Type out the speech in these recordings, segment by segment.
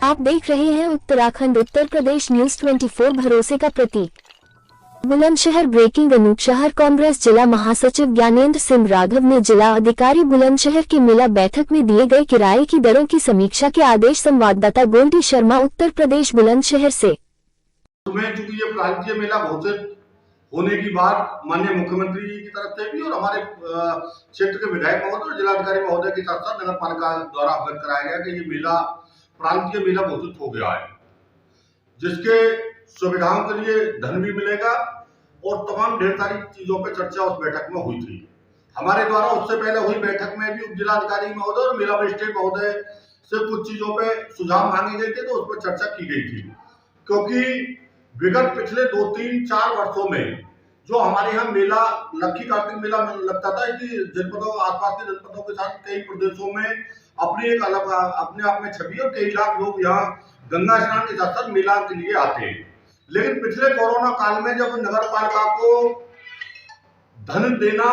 आप देख रहे हैं उत्तराखंड उत्तर प्रदेश न्यूज 24 भरोसे का प्रतीक। बुलंदशहर ब्रेकिंग। अनूपशहर कांग्रेस जिला महासचिव ज्ञानेंद्र सिंह राघव ने जिला अधिकारी बुलंदशहर की मेला बैठक में दिए गए किराए की दरों की समीक्षा के आदेश। संवाददाता गोल्डी शर्मा, उत्तर प्रदेश, बुलंदशहर से। चूंकि ये प्रांतीय मेला घोषित होने की बात माननीय मुख्यमंत्री जी की तरफ से भी और हमारे क्षेत्र के विधायक महोदय और जिलाधिकारी महोदय के साथ साथ नगर पालिका द्वारा अवगत कराया गया कि ये मेला प्रांतीय मेला घोषित हो गया है, जिसके सुविधाओं के लिए धन भी मिलेगा और तमाम ढेर सारी चीजों पर चर्चा उस बैठक में हुई थी। हमारे द्वारा उससे पहले हुई बैठक में भी उप जिलाधिकारी महोदय और मेला मजिस्ट्रेट महोदय से कुछ चीजों पे सुझाव मांगे गए थे, तो उस पर चर्चा की गई थी। क्योंकि विगत पिछले 2-3-4 वर्षों में जो हमारे यहाँ मेला लक्की कार्तिक मेला लगता था, कि जनपदों आसपास के जनपदों के साथ कई प्रदेशों में अपनी एक अलग अपने आप में छवि और कई लाख लोग यहाँ गंगा स्नान के साथ साथ मेला के लिए आते हैं। लेकिन पिछले कोरोना काल में जब नगर पालिका को धन देना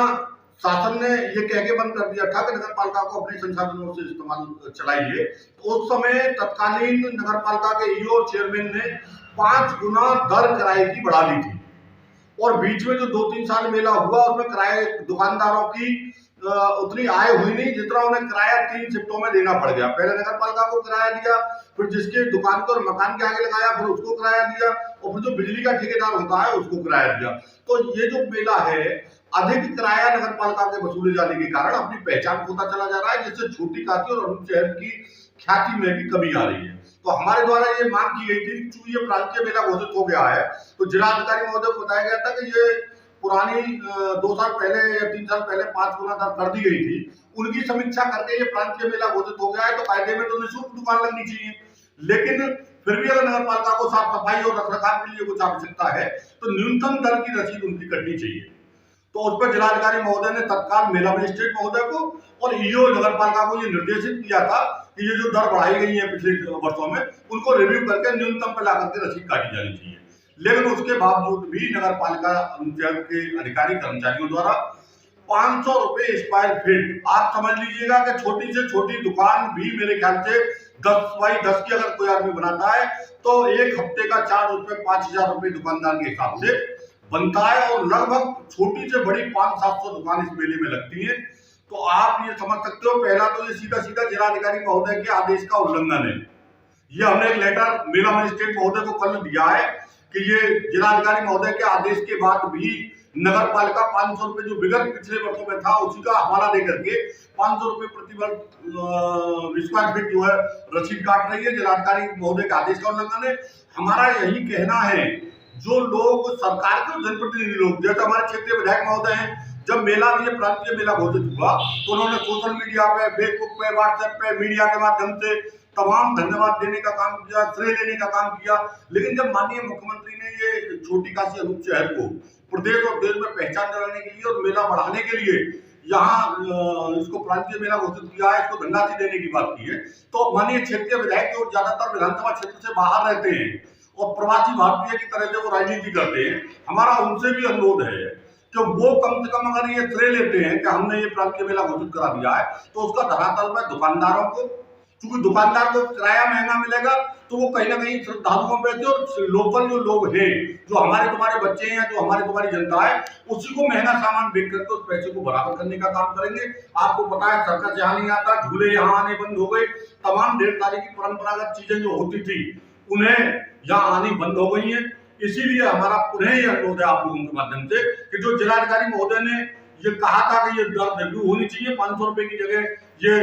शासन ने ये कह के बंद कर दिया था कि नगर पालिका को अपने संसाधनों से इस्तेमाल चलाइए, तो उस समय तत्कालीन नगर पालिका के ईओ और चेयरमैन ने 5 गुना दर किराए की बढ़ा दी थी। और बीच में जो 2-3 साल मेला हुआ उसमें किराए दुकानदारों की उतनी आय हुई नहीं जितना उन्हें किराया 3 शिफ्टों में देना पड़ गया। पहले नगर पालिका को किराया दिया, फिर जिसके दुकान को और मकान के आगे लगाया फिर उसको किराया दिया, और फिर जो बिजली का ठेकेदार होता है उसको किराया दिया। तो ये जो मेला है अधिक किराया नगर पालिका के वसूले जाने के कारण अपनी पहचान खोता चला जा रहा है, जिससे छोटी काशी और अनूपशहर की ख्याति में भी कमी आ रही है। तो हमारे द्वारा ये मांग की गई थी, चूंकि ये प्रांतीय मेला घोषित हो गया है तो जिलाधिकारी महोदय को बताया गया था कि ये पुरानी 2 साल पहले या 3 साल पहले 5 गुना दर कर दी गई थी, उनकी समीक्षा करके ये प्रांतीय मेला घोषित हो गया है। तो कायदे में तो निःशुल्क दुकान लगनी चाहिए, लेकिन फिर भी अगर नगर पालिका को साफ सफाई और रखरखाव के लिए कुछ आवश्यकता है तो न्यूनतम दर की रसीद उनकी कटनी चाहिए। तो उस पर जिलाधिकारी महोदय ने तत्काल मेला मजिस्ट्रेट महोदय को और ईओ नगर पालिका को ये निर्देशित किया था कि ये जो दर बढ़ाई गई है पिछले वर्षों में उनको रिव्यू करके न्यूनतम पे लाकर के रसीद काटी जानी चाहिए। लेकिन उसके बावजूद भी नगर पालिका के अधिकारी कर्मचारियों द्वारा 500 रुपए स्क्वायर फीट, आप समझ लीजिएगा कि छोटी से छोटी दुकान भी मेरे ख्याल से 10x10 की अगर कोई आदमी बनाता है तो एक हफ्ते का चार्ज उस पर 5000 रुपए दुकानदार के हिसाब से बनता है, और लगभग छोटी से बड़ी 500-700 दुकान इस मेले में लगती है। तो आप ये समझ सकते हो, पहला तो ये सीधा सीधा जिलाधिकारी महोदय के आदेश का उल्लंघन है। ये हमने एक लेटर मेला मजिस्ट्रेट महोदय को कल दिया है कि ये जिलाधिकारी महोदय के आदेश के बाद भी नगर पालिका 500 रुपए जो विगत पिछले वर्षों में था उसी का हवाला दे करके 500 रुपए प्रति वर्ष स्क्वायर फीट जो है रसीद काट रही है। जिलाधिकारी महोदय के आदेश का उल्लंघन है। हमारा यही कहना है, जो लोग सरकार के जनप्रतिनिधि लोग जैसे हमारे क्षेत्रीय विधायक महोदय हैं, जब मेला ये प्रांतीय मेला घोषित हुआ तो उन्होंने सोशल मीडिया पे, फेसबुक पे, व्हाट्सएप पे, मीडिया के माध्यम से तमाम धन्यवाद देने का काम किया, श्रेय लेने का काम किया। लेकिन जब माननीय मुख्यमंत्री ने ये छोटी काशी अनूपशहर को प्रदेश और देश में पहचान दिलाने के लिए और मेला बढ़ाने के लिए यहाँ इसको प्रांतीय मेला घोषित किया है, इसको धनराशि देने की बात की है, तो माननीय क्षेत्रीय विधायक जो ज्यादातर विधानसभा क्षेत्र से बाहर रहते हैं और प्रवासी भारतीय की तरह से वो राजनीति करते हैं, हमारा उनसे भी अनुरोध है कि वो कम से कम अगर ये श्रेय लेते हैं कि हमने ये प्रांतीय मेला घोषित करा दिया है, तो उसका धरातल में दुकानदारों को, क्योंकि दुकानदार को किराया महंगा मिलेगा तो वो कहीं ना कहीं श्रद्धालुओं पे और लोकल जो लोग हैं, जो हमारे तुम्हारे बच्चे हैं, जो हमारे तुम्हारी जनता है, उसी को महंगा सामान बेच करके उस पैसे को बराबर करने का काम करेंगे। आपको पता है सर्कस यहाँ नहीं आता, झूले यहाँ आने बंद हो गए, तमाम ढेर सारी की परंपरागत चीजें जो होती थी उन्हें यहाँ आनी बंद हो गई है। इसीलिए हमारा पुनः यह अनुरोध है आप लोगों के माध्यम से कि जो जिलाधिकारी महोदय ने ये कहा था कि ये दर रिव्यू होनी चाहिए, 500 रुपए की जगह ये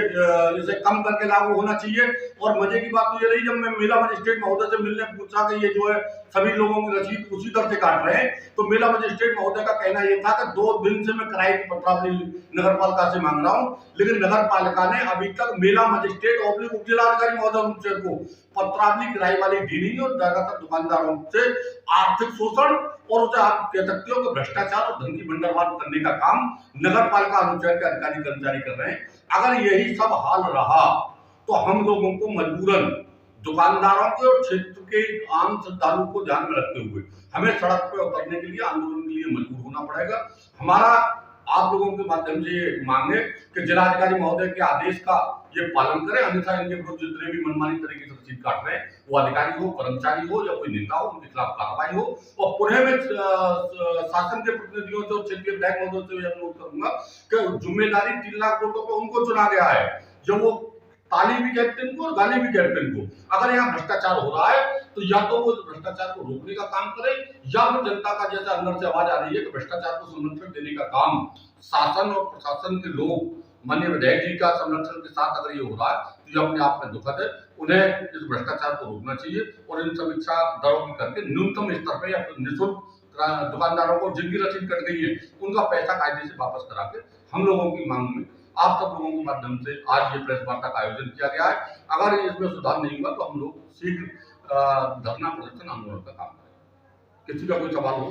इसे कम करके लागू होना चाहिए। और मजे की बात तो ये रही, जब मैं मेला मजिस्ट्रेट महोदय से मिलने पूछा कि ये जो है सभी लोगों की रसीद उसी दर से काट रहे हैं, तो मेला मजिस्ट्रेट महोदय का कहना ये था कि 2 दिन से मैं किराए की पत्रावली नगर पालिका से मांग रहा हूँ, लेकिन नगर पालिका ने अभी तक मेला मजिस्ट्रेट और उप जिलाधिकारी महोदय अनूपशहर को पत्रावली किराए वाली दी नहीं, और ज्यादातर दुकानदारों से आर्थिक शोषण और उसे आप कह सकते हो कि भ्रष्टाचार और धन की बंटवारा करने का काम नगर पालिका अनूपशहर के अधिकारी कर्मचारी कर रहे हैं। अगर यही सब हाल रहा तो हम लोगों को मजबूरन दुकानदारों के और क्षेत्र के आम श्रद्धालुओं को ध्यान में रखते हुए हमें सड़क पर उतरने के लिए, आंदोलन के लिए मजबूर होना पड़ेगा। हमारा आप लोगों के माध्यम से ये मांगे कि जिलाधिकारी महोदय के आदेश का ये पालन करें, अन्यथा इनके विरुद्ध जितने भी मनमानी तरीके से रसीद काट रहे हैं, वो अधिकारी हो, कर्मचारी हो या कोई नेता हो, उनके खिलाफ कार्रवाई हो। और पुणे में शासन के प्रतिनिधियों से और क्षेत्रीय विधायक महोदय से अनुरोध करूंगा कि जिम्मेदारी 3 लाख वोटों पर उनको चुना गया है, जब वो ताली भी कैप्टन को और गाली भी कैप्टन को। अगर यहाँ भ्रष्टाचार हो रहा है तो या तो वो भ्रष्टाचार को रोकने का काम करे, या फिर जनता का जैसे अंदर से आवाज आ रही है कि भ्रष्टाचार को संरक्षण देने का काम शासन और प्रशासन के लोग माननीय विधायक जी का संरक्षण के साथ अगर ये हो रहा है तो ये अपने आप में दुखद है। उन्हें इस भ्रष्टाचार को रोकना चाहिए और इन समीक्षा दरों की करके न्यूनतम स्तर पर या निःशुल्क दुकानदारों को जिनकी रसीद कट गई है उनका पैसा कायदे से वापस करा के हम लोगों की मांग में आप सब लोगों के माध्यम से आज ये प्रेस वार्ता का आयोजन किया गया है। अगर इसमें सुधार नहीं हुआ तो हम लोग शीघ्र धरना प्रदर्शन आंदोलन का काम करें। किसी का कोई सवाल हो?